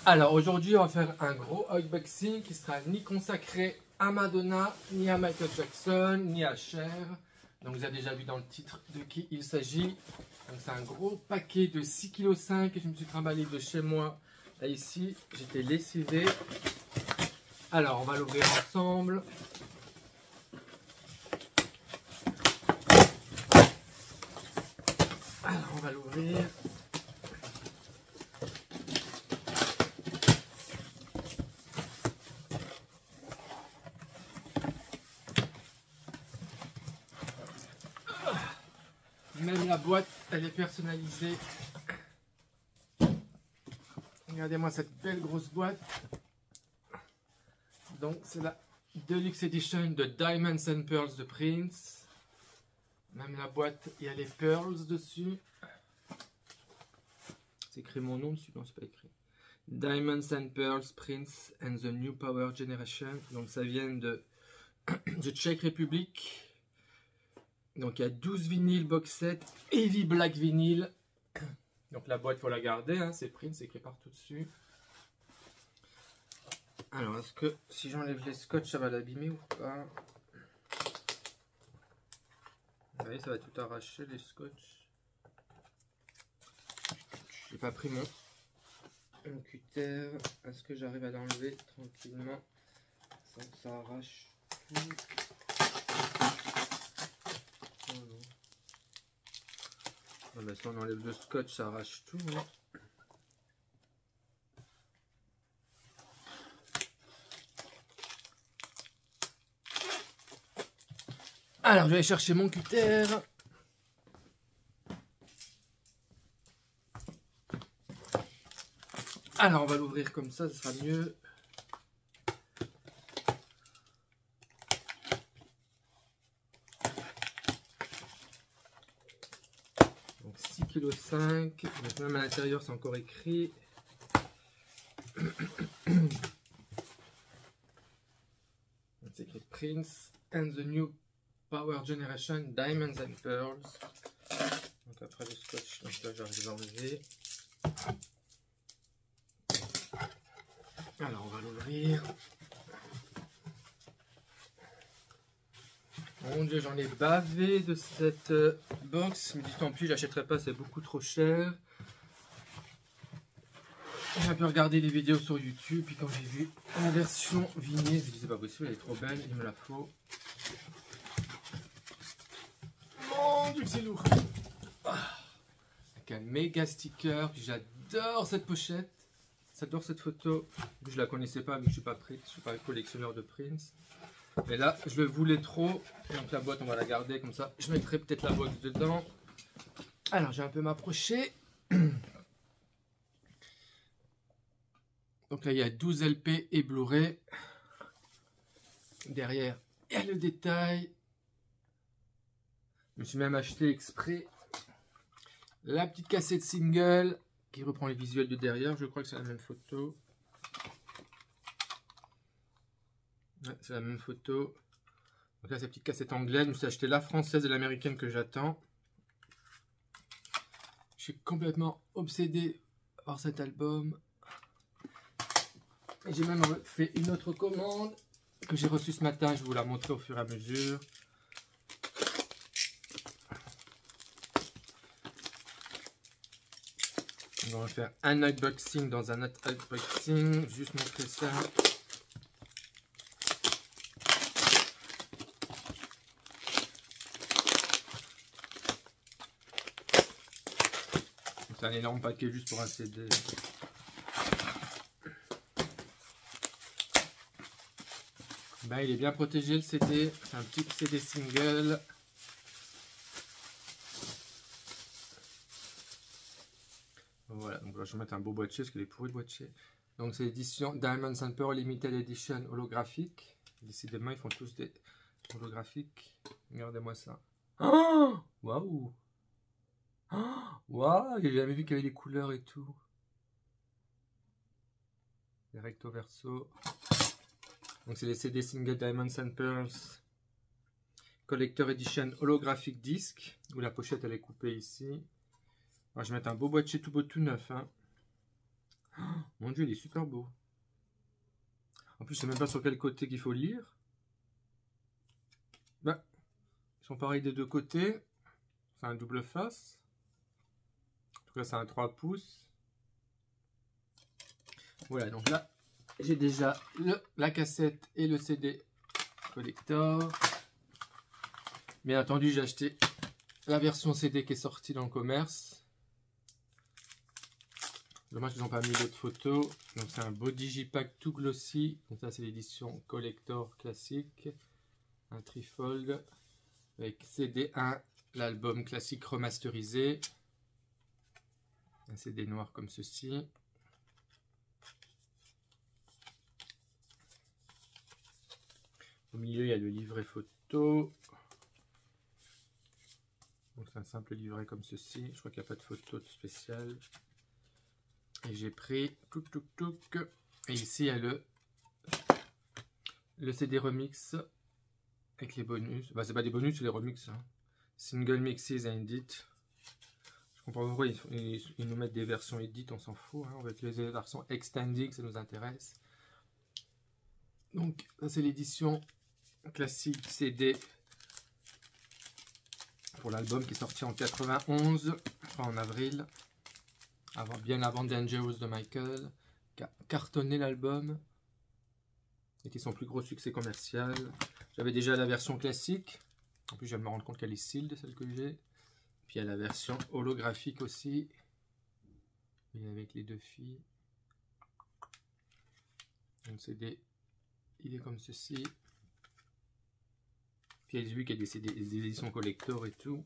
Alors aujourd'hui on va faire un gros unboxing qui sera ni consacré à Madonna, ni à Michael Jackson, ni à Cher. Donc vous avez déjà vu dans le titre de qui il s'agit. Donc c'est un gros paquet de 6,5 kg que je me suis trimballé de chez moi. Là ici, j'étais lessivé. Alors on va l'ouvrir ensemble. Alors on va l'ouvrir. Même la boîte, elle est personnalisée. Regardez-moi cette belle grosse boîte. Donc c'est la Deluxe Edition de Diamonds and Pearls de Prince. Même la boîte, il y a les pearls dessus. C'est écrit mon nom dessus, non c'est pas écrit. Diamonds and Pearls, Prince and the New Power Generation. Donc ça vient de Czech Republic. Donc il y a 12 vinyles box set, Heavy Black Vinyl. Donc la boîte, il faut la garder, hein, c'est Prince, c'est écrit partout dessus. Alors, est-ce que si j'enlève les scotch, ça va l'abîmer ou pas? Vous voyez, ça va tout arracher les scotch. J'ai pas pris mon cutter. Est-ce que j'arrive à l'enlever tranquillement sans que ça arrache tout? Oh non. Ah bah, si on enlève le scotch, ça arrache tout. Hein. Alors, je vais aller chercher mon cutter. Alors, on va l'ouvrir comme ça sera mieux. Donc 6,5 kg. Même à l'intérieur, c'est encore écrit. C'est écrit Prince and the New Power Generation Diamonds and Pearls. Donc après le scotch, donc là j'arrive à l'enlever. Alors on va l'ouvrir. Mon dieu, j'en ai bavé de cette box. Mais tant pis, je l'achèterai pas, c'est beaucoup trop cher. J'ai un peu regardé les vidéos sur YouTube, puis quand j'ai vu la version vinyle, je me disais pas possible, elle est trop belle, il me la faut. Mon dieu, c'est lourd. Avec un méga sticker, puis j'adore cette pochette. J'adore cette photo. Je la connaissais pas, mais je suis pas Prince, je suis pas un collectionneur de Prince. Mais là, je le voulais trop. Donc la boîte, on va la garder comme ça. Je mettrai peut-être la box dedans. Alors, j'ai un peu m'approcher. Donc là, il y a 12 LP et Blu-ray. Derrière, il y a le détail. Je me suis même acheté exprès la petite cassette single qui reprend les visuels de derrière. Je crois que c'est la même photo. Ouais, c'est la même photo. Donc là, c'est la petite cassette anglaise. Je me suis acheté la française et l'américaine que j'attends. Je suis complètement obsédé par cet album. J'ai même fait une autre commande que j'ai reçue ce matin. Je vais vous la montrer au fur et à mesure. On va faire un unboxing dans un autre unboxing. Juste montrer ça. C'est un énorme paquet juste pour un CD. Ben, il est bien protégé le CD. C'est un petit CD single. Voilà, donc là, je vais mettre un beau boîtier parce qu'il est pourri le boîtier. Donc c'est l'édition Diamonds and Pearl Limited Edition holographique. Décidément, ils font tous des holographiques. Regardez-moi ça. Oh, waouh! Waouh! J'ai jamais vu qu'il y avait des couleurs et tout. Les recto verso. Donc c'est les CD single Diamonds and Pearls Collector Edition holographique disc. Où la pochette elle est coupée ici. Alors, je vais mettre un beau boîtier tout beau tout neuf. Hein. Oh, Mon Dieu, il est super beau. En plus, je sais même pas sur quel côté qu'il faut le lire. Bah, ils sont pareils des deux côtés. C'est un double face. En tout cas, c'est un 3 pouces. Voilà, donc là, j'ai déjà la cassette et le CD collector. Bien entendu, j'ai acheté la version CD qui est sortie dans le commerce. Dommage qu'ils n'ont pas mis d'autres photos. Donc c'est un beau digipack tout glossy. Donc ça c'est l'édition collector classique. Un trifold avec CD1, l'album classique remasterisé. Un CD noir comme ceci. Au milieu il y a le livret photo. Donc c'est un simple livret comme ceci. Je crois qu'il n'y a pas de photo spéciale. Et j'ai pris et ici il y a le CD remix avec les bonus. Bah c'est pas des bonus, c'est les remix. Hein. Single mixes and edit. Je comprends pas pourquoi ils nous mettent des versions edit, on s'en fout. Hein. On va utiliser les versions extending, ça nous intéresse. Donc ça c'est l'édition classique CD pour l'album qui est sorti en 91, en avril. Bien avant Dangerous de Michael, qui a cartonné l'album, était son plus gros succès commercial. J'avais déjà la version classique, en plus je viens de me rendre compte qu'elle est sealed, celle que j'ai. Puis il y a la version holographique aussi, et avec les deux filles. Donc CD, il est comme ceci. Puis il y a vu qu'il y a des CD, des éditions collector et tout.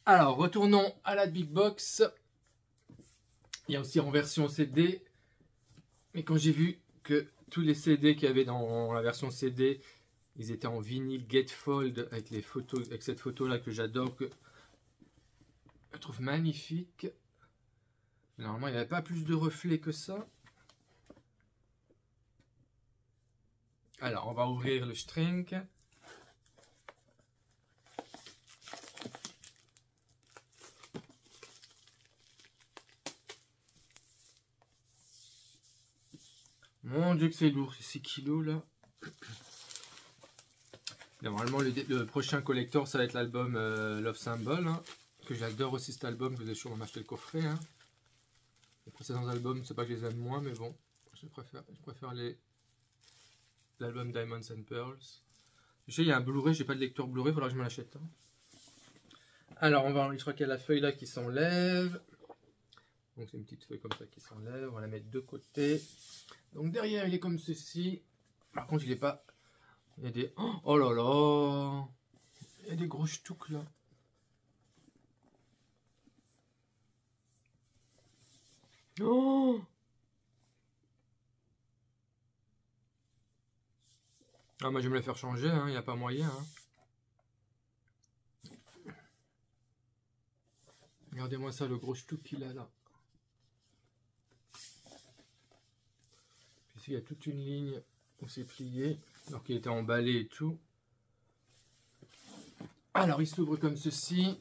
Alors retournons à la Big Box. Il y a aussi en version CD, mais quand j'ai vu que tous les CD qu'il y avait dans la version CD, ils étaient en vinyle gatefold avec les photos, avec cette photo là que j'adore, que je trouve magnifique. Normalement, il n'y avait pas plus de reflets que ça. Alors, on va ouvrir le string. Mon Dieu que c'est lourd, c'est 6 kilos là. Normalement le prochain collector ça va être l'album Love Symbol, hein, que j'adore aussi cet album, que vous allez sûrement m'acheter le coffret. Hein. Les précédents albums, c'est pas que je les aime moins, mais bon, je préfère l'album Diamonds and Pearls. Je sais, il y a un Blu-ray, j'ai pas de lecteur Blu-ray, il faudra que je me l'achète. Hein. Alors je crois qu'il y a la feuille là qui s'enlève. Donc c'est une petite feuille comme ça qui s'enlève, on va la mettre de côté. Donc derrière il est comme ceci. Par contre il est pas... Il y a des... Oh là là, il y a des gros ch'touks là. Oh, ah, moi je vais me les faire changer, il n'y a pas moyen. Hein. Regardez-moi ça, le gros ch'touk qu'il a là. Puis ici il y a toute une ligne où c'est plié, alors qu'il était emballé et tout. Alors il s'ouvre comme ceci.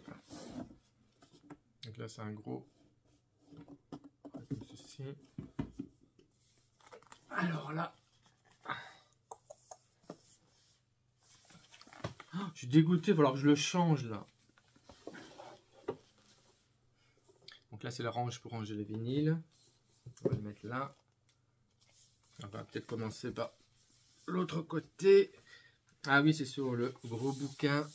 Donc là c'est un gros... Comme ceci. Alors là... Oh, je suis dégoûté, il va falloir que je le change là. Donc là c'est la range pour ranger les vinyles. On va le mettre là. On va peut-être commencer par l'autre côté. Ah oui, c'est sur le gros bouquin.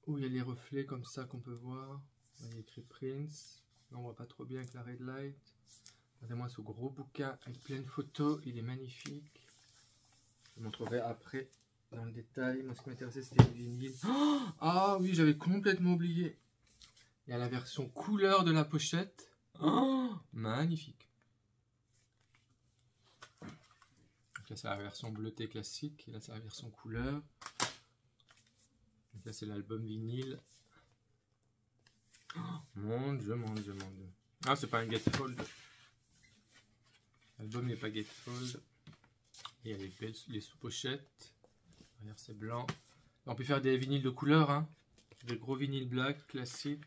Où il y a les reflets comme ça qu'on peut voir. Il y a écrit Prince. Là, on voit pas trop bien avec la red light. Regardez-moi ce gros bouquin avec plein de photos. Il est magnifique. Je vous montrerai après dans le détail. Moi, ce qui m'intéressait, c'était les vinyles. Oh, ah oui, j'avais complètement oublié. Il y a la version couleur de la pochette. Oh, magnifique. Donc là, c'est la version bleutée classique. Et là, c'est la version couleur. Donc là, c'est l'album vinyle. Oh, mon Dieu, mon Dieu, mon Dieu. Ah, c'est pas un gatefold. L'album n'est pas gatefold. Et il y a les sous-pochettes. Derrière, c'est blanc. On peut faire des vinyles de couleur. Hein. Des gros vinyles black classiques.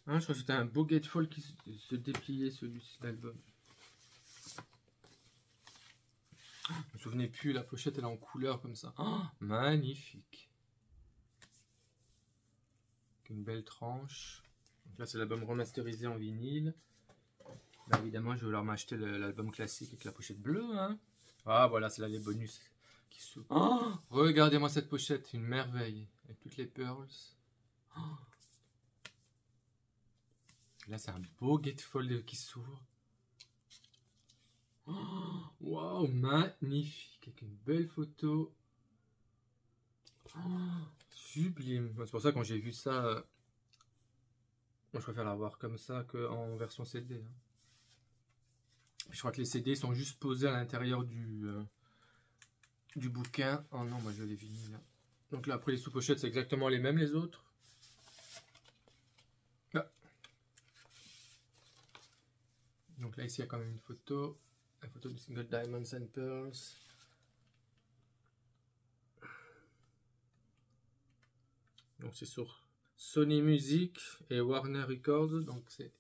Ah, je crois que c'était un beau gatefold qui se dépliait, celui-ci, l'album. Je me souvenais plus, la pochette elle est en couleur comme ça. Oh, magnifique. Une belle tranche. Donc là c'est l'album remasterisé en vinyle. Là, évidemment je vais vouloir m'acheter l'album classique avec la pochette bleue. Hein. Ah voilà, c'est là les bonus qui s'ouvrent. Oh, regardez-moi cette pochette, une merveille. Avec toutes les pearls. Oh. Là c'est un beau gatefold qui s'ouvre. Waouh, magnifique. Avec une belle photo. Oh, sublime. C'est pour ça quand j'ai vu ça, moi je préfère l'avoir comme ça qu'en version CD. Hein. Je crois que les CD sont juste posés à l'intérieur du bouquin. Oh non, moi je les vinyles là. Donc là après les sous-pochettes c'est exactement les mêmes les autres. Ah. Donc là ici il y a quand même une photo. La photo du single Diamonds and Pearls. Donc c'est sur Sony Music et Warner Records. Donc c'est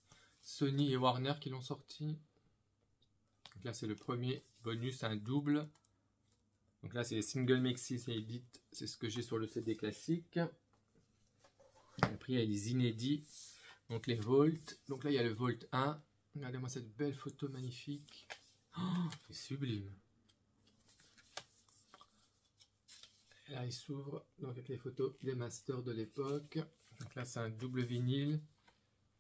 Sony et Warner qui l'ont sorti. Donc là c'est le premier bonus, un double. Donc là c'est les single mixes et edit. C'est ce que j'ai sur le CD classique. Après il y a les inédits. Donc les Volt. Donc là il y a le Volt 1. Regardez-moi cette belle photo magnifique. Oh, c'est sublime. Et là il s'ouvre donc avec les photos des masters de l'époque. Donc là c'est un double vinyle.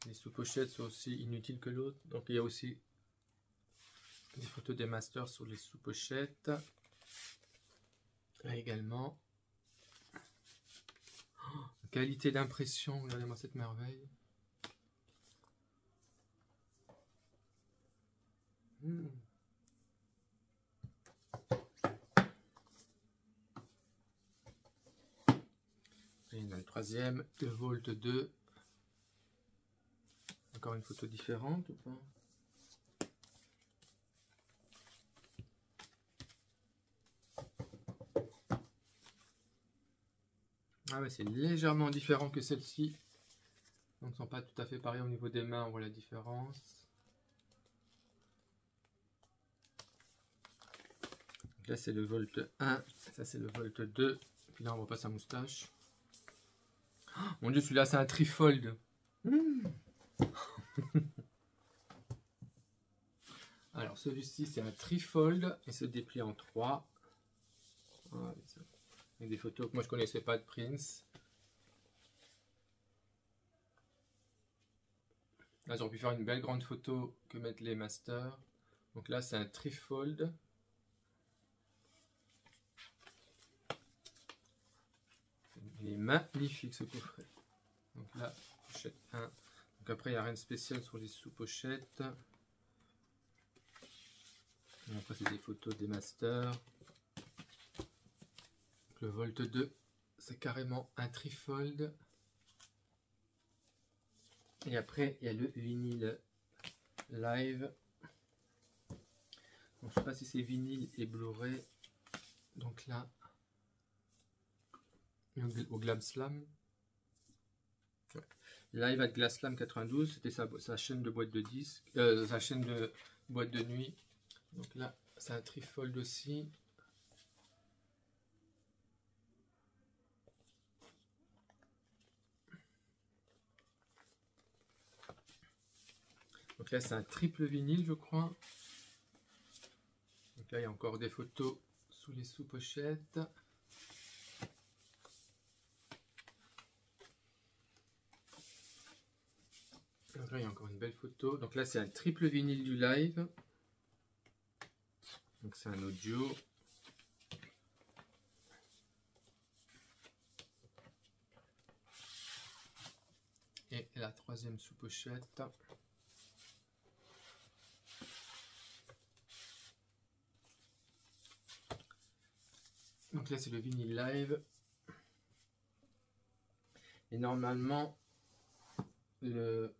Les sous-pochettes sont aussi inutiles que l'autre. Donc il y a aussi des photos des masters sur les sous-pochettes. Là également. Oh, qualité d'impression, regardez-moi cette merveille. Et dans le troisième, le Volt 2. Encore une photo différente ou pas? Ah ouais, c'est légèrement différent que celle-ci. Donc, ils ne sont pas tout à fait pareils au niveau des mains, on voit la différence. Donc là, c'est le Volt 1. Ça, c'est le Volt 2. Puis là, on voit pas sa moustache. Oh, mon Dieu, celui-là, c'est un trifold. Alors, celui-ci, c'est un trifold. Il se déplie en 3. Voilà, avec des photos que moi, je connaissais pas de Prince. Là, j'aurais pu faire une belle grande photo que mettre les masters. Donc là, c'est un trifold. Il est magnifique ce coffret. Donc là, pochette 1. Donc après, il n'y a rien de spécial sur les sous-pochettes. Après, c'est des photos des masters. Donc, le Volt 2, c'est carrément un trifold. Et après, il y a le vinyle live. Donc, je ne sais pas si c'est vinyle et Blu-ray. Donc là, au Glab Slam. Ouais. Live at Glass Slam 92, c'était sa chaîne de boîte de disques, sa chaîne de boîte de nuit. Donc là, c'est un trifold aussi. Donc là, c'est un triple vinyle, je crois. Donc là, il y a encore des photos sous les sous-pochettes. Donc là, il y a encore une belle photo. Donc là, c'est un triple vinyle du live. Donc c'est un audio. Et la troisième sous-pochette. Donc là, c'est le vinyle live. Et normalement, les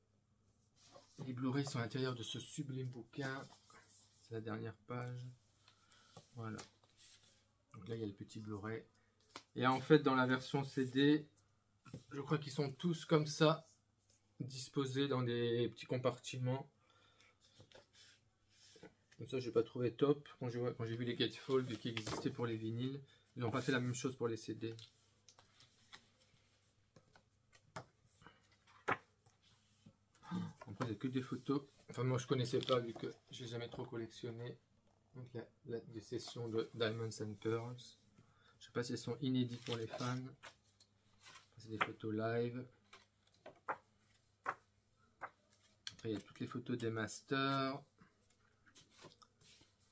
Blu-ray sont à l'intérieur de ce sublime bouquin. C'est la dernière page. Voilà. Donc là, il y a le petit Blu-ray. Et en fait, dans la version CD, je crois qu'ils sont tous comme ça, disposés dans des petits compartiments. Comme ça, je n'ai pas trouvé top quand j'ai vu les gatefold qui existaient pour les vinyles. Ils n'ont pas fait la même chose pour les CD. Après, il n'y a que des photos. Enfin, moi, je connaissais pas vu que j'ai jamais trop collectionné. Donc, des sessions de Diamonds and Pearls. Je sais pas si elles sont inédites pour les fans. C'est des photos live. Après, il y a toutes les photos des masters.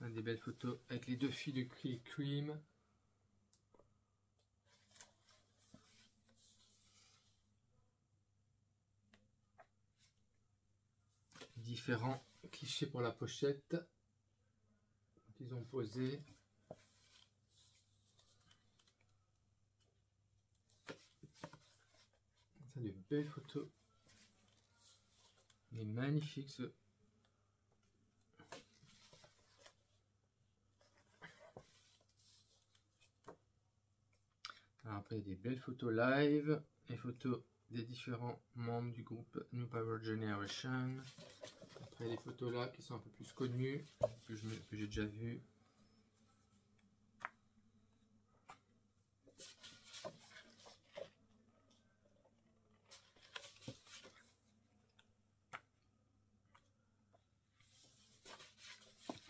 Des belles photos avec les deux filles de Cream. Différents clichés pour la pochette qu'ils ont posé. Ça, de belles photos. Il est magnifique ce. Alors après, il y a des belles photos live, les photos des différents membres du groupe New Power Generation. Après, les photos là qui sont un peu plus connues, que j'ai déjà vues.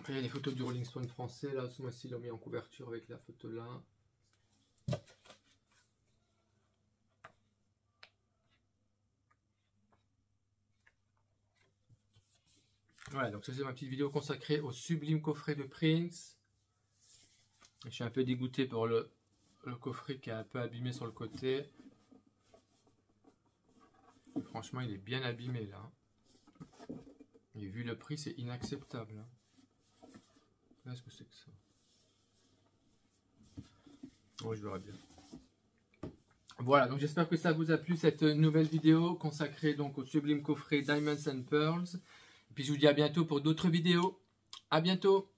Après, il y a les photos du Rolling Stone français. Là, ce mois-ci, ils l'ont mis en couverture avec la photo là. Voilà, donc ça c'est ma petite vidéo consacrée au sublime coffret de Prince. Je suis un peu dégoûté pour le coffret qui est un peu abîmé sur le côté. Et franchement, il est bien abîmé là. Et vu le prix, c'est inacceptable. Qu'est-ce que c'est que ça? Bon, je verrai bien. Voilà, donc j'espère que ça vous a plu cette nouvelle vidéo consacrée donc au sublime coffret Diamonds and Pearls. Et puis je vous dis à bientôt pour d'autres vidéos. À bientôt!